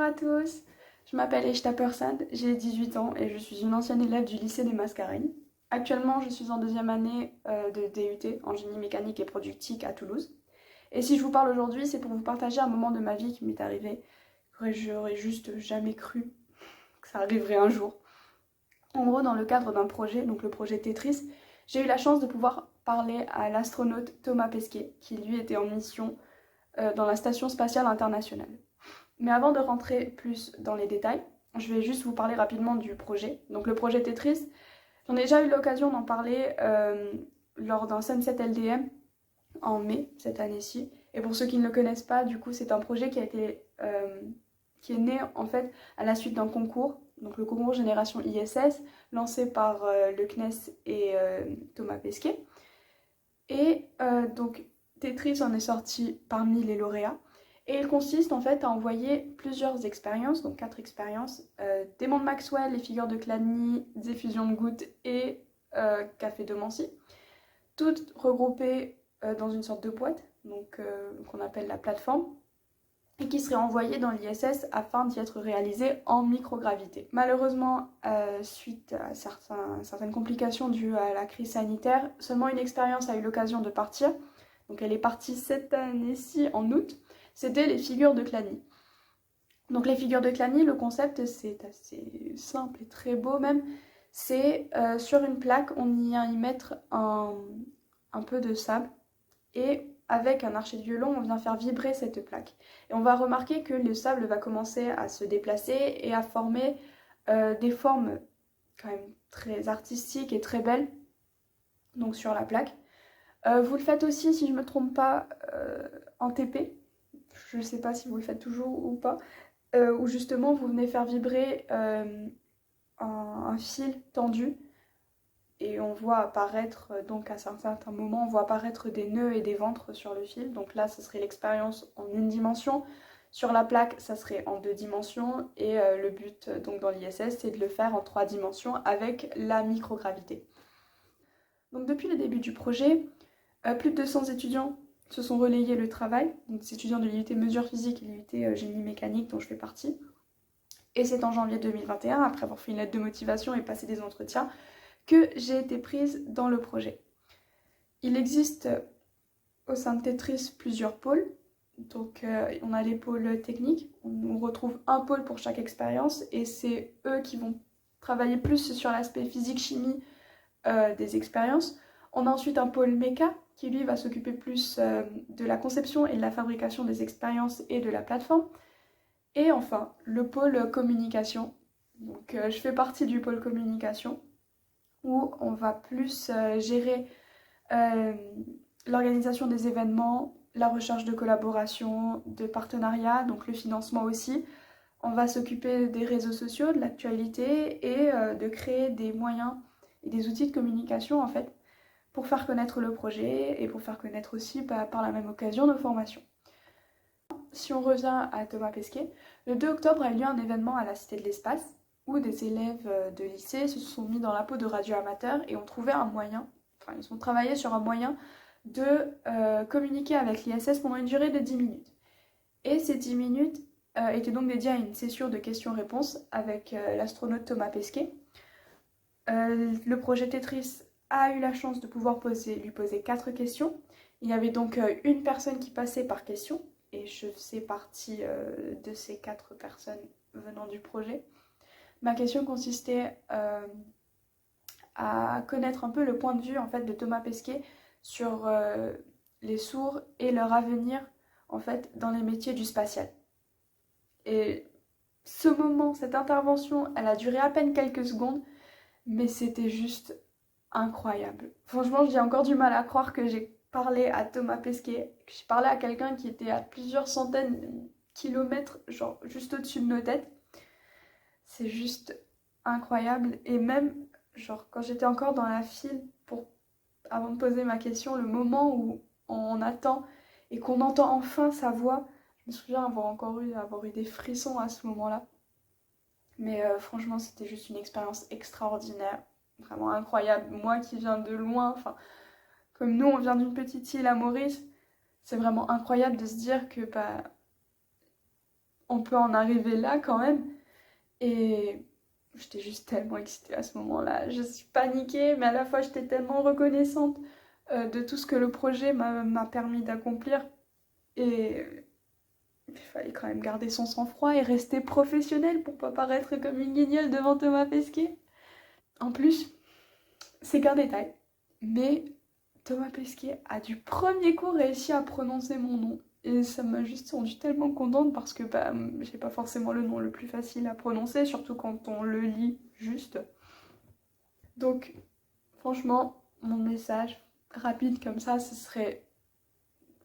à tous, je m'appelle Eshta Persad, j'ai 18 ans et je suis une ancienne élève du lycée des Mascareignes. Actuellement, je suis en deuxième année de DUT en génie mécanique et productique à Toulouse. Et si je vous parle aujourd'hui, c'est pour vous partager un moment de ma vie qui m'est arrivé, que j'aurais juste jamais cru que ça arriverait un jour. En gros, dans le cadre d'un projet, donc le projet Tetris, j'ai eu la chance de pouvoir parler à l'astronaute Thomas Pesquet, qui lui était en mission dans la Station spatiale internationale. Mais avant de rentrer plus dans les détails, je vais juste vous parler rapidement du projet. Donc le projet Tetris, j'en ai déjà eu l'occasion d'en parler lors d'un Sunset LDM en mai cette année-ci. Et pour ceux qui ne le connaissent pas, du coup, c'est un projet qui est né en fait à la suite d'un concours, donc le concours Génération ISS, lancé par le CNES et Thomas Pesquet. Et donc Tetris en est sorti parmi les lauréats. Et il consiste en fait à envoyer plusieurs expériences, donc 4 expériences, des mondes Maxwell, les figures de Chladni, des fusions de gouttes et café de Mancy, toutes regroupées dans une sorte de boîte, donc qu'on appelle la plateforme, et qui seraient envoyées dans l'ISS afin d'y être réalisées en microgravité. Malheureusement, suite à certaines complications dues à la crise sanitaire, seulement une expérience a eu l'occasion de partir. Donc elle est partie cette année-ci en août. C'était les figures de Chladni. Donc les figures de Chladni, le concept c'est assez simple et très beau même. C'est sur une plaque, on vient y mettre un peu de sable et avec un archet de violon, on vient faire vibrer cette plaque. Et on va remarquer que le sable va commencer à se déplacer et à former des formes quand même très artistiques et très belles donc sur la plaque. Vous le faites aussi, si je ne me trompe pas, en TP. Je ne sais pas si vous le faites toujours ou pas. Où justement vous venez faire vibrer un fil tendu et on voit apparaître, donc à un certain moment, on voit apparaître des nœuds et des ventres sur le fil. Donc là, ce serait l'expérience en une dimension. Sur la plaque, ça serait en 2 dimensions. Et le but donc dans l'ISS, c'est de le faire en 3 dimensions avec la microgravité. Donc depuis le début du projet, plus de 200 étudiants se sont relayés le travail, donc des étudiants de l'IUT Mesures Physiques et l'IUT Génie Mécanique dont je fais partie. Et c'est en janvier 2021, après avoir fait une lettre de motivation et passé des entretiens, que j'ai été prise dans le projet. Il existe au sein de Tetris plusieurs pôles. Donc on a les pôles techniques, on retrouve un pôle pour chaque expérience et c'est eux qui vont travailler plus sur l'aspect physique-chimie des expériences. On a ensuite un pôle méca qui lui va s'occuper plus de la conception et de la fabrication des expériences et de la plateforme. Et enfin, le pôle communication. Donc je fais partie du pôle communication où on va plus gérer l'organisation des événements, la recherche de collaboration, de partenariats, donc le financement aussi. On va s'occuper des réseaux sociaux, de l'actualité et de créer des moyens et des outils de communication en fait pour faire connaître le projet et pour faire connaître aussi par la même occasion nos formations. Si on revient à Thomas Pesquet, le 2 octobre a eu lieu un événement à la Cité de l'Espace où des élèves de lycée se sont mis dans la peau de radioamateurs et ont trouvé un moyen, enfin ils ont travaillé sur un moyen de communiquer avec l'ISS pendant une durée de 10 minutes. Et ces 10 minutes étaient donc dédiées à une session de questions-réponses avec l'astronaute Thomas Pesquet. Le projet Tetris a eu la chance de pouvoir lui poser 4 questions. Il y avait donc une personne qui passait par question, et je faisais partie de ces 4 personnes venant du projet. Ma question consistait à connaître un peu le point de vue en fait, de Thomas Pesquet sur les sourds et leur avenir en fait, dans les métiers du spatial. Et ce moment, cette intervention, elle a duré à peine quelques secondes, mais c'était juste incroyable. Franchement, j'ai encore du mal à croire que j'ai parlé à Thomas Pesquet, que j'ai parlé à quelqu'un qui était à plusieurs centaines de kilomètres, genre juste au-dessus de nos têtes. C'est juste incroyable. Et même, genre, quand j'étais encore dans la file avant de poser ma question, le moment où on attend et qu'on entend enfin sa voix, je me souviens avoir eu des frissons à ce moment-là. Mais franchement, c'était juste une expérience extraordinaire, vraiment incroyable. Moi qui viens de loin, enfin, comme nous, on vient d'une petite île à Maurice, c'est vraiment incroyable de se dire que on peut en arriver là quand même. Et j'étais juste tellement excitée à ce moment-là. Je suis paniquée, mais à la fois j'étais tellement reconnaissante de tout ce que le projet m'a permis d'accomplir. Et il fallait quand même garder son sang-froid et rester professionnel pour pas paraître comme une guignole devant Thomas Pesquet. En plus, c'est qu'un détail, mais Thomas Pesquet a du premier coup réussi à prononcer mon nom. Et ça m'a juste rendu tellement contente parce que bah, j'ai pas forcément le nom le plus facile à prononcer, surtout quand on le lit juste. Donc, franchement, mon message rapide comme ça, ce serait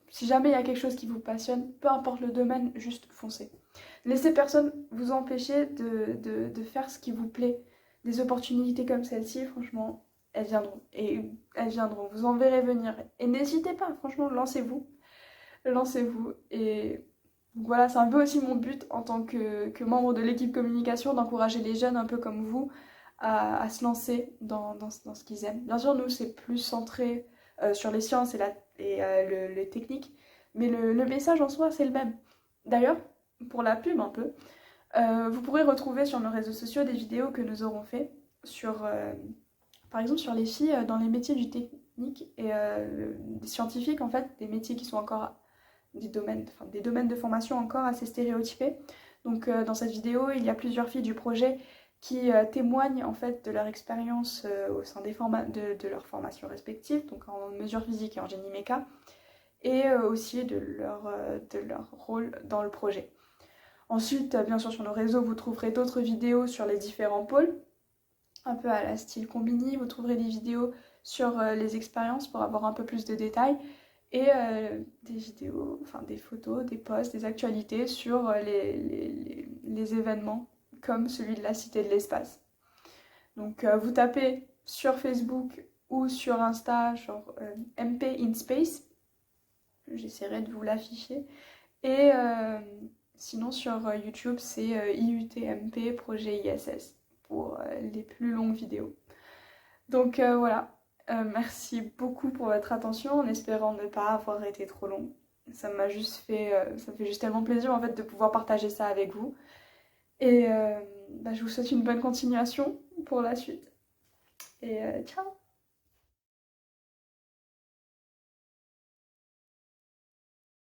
si jamais il y a quelque chose qui vous passionne, peu importe le domaine, juste foncez. Laissez personne vous empêcher de faire ce qui vous plaît. Des opportunités comme celle-ci, franchement, elles viendront. Et elles viendront, vous en verrez venir. Et n'hésitez pas, franchement, lancez-vous. Lancez-vous. Et voilà, c'est un peu aussi mon but en tant que membre de l'équipe communication, d'encourager les jeunes un peu comme vous à se lancer dans ce qu'ils aiment. Bien sûr, nous, c'est plus centré sur les sciences et les techniques, mais le message en soi, c'est le même. D'ailleurs, pour la pub un peu, vous pourrez retrouver sur nos réseaux sociaux des vidéos que nous aurons fait sur, par exemple, sur les filles dans les métiers du technique et des scientifiques, en fait, des métiers qui sont encore des domaines de formation encore assez stéréotypés. Donc dans cette vidéo, il y a plusieurs filles du projet qui témoignent en fait de leur expérience au sein de leurs formations respectives, donc en mesure physique et en génie méca, et aussi de leur rôle dans le projet. Ensuite, bien sûr, sur nos réseaux, vous trouverez d'autres vidéos sur les différents pôles, un peu à la style Combini. Vous trouverez des vidéos sur les expériences pour avoir un peu plus de détails et des vidéos, enfin des photos, des posts, des actualités sur les événements comme celui de la Cité de l'Espace. Donc vous tapez sur Facebook ou sur Insta, genre MP in Space, j'essaierai de vous l'afficher, et sinon sur YouTube c'est IUTMP Projet ISS pour les plus longues vidéos. Donc voilà, merci beaucoup pour votre attention en espérant ne pas avoir été trop long. Ça m'a juste fait, ça me fait juste tellement plaisir en fait de pouvoir partager ça avec vous. Et bah, je vous souhaite une bonne continuation pour la suite. Et ciao!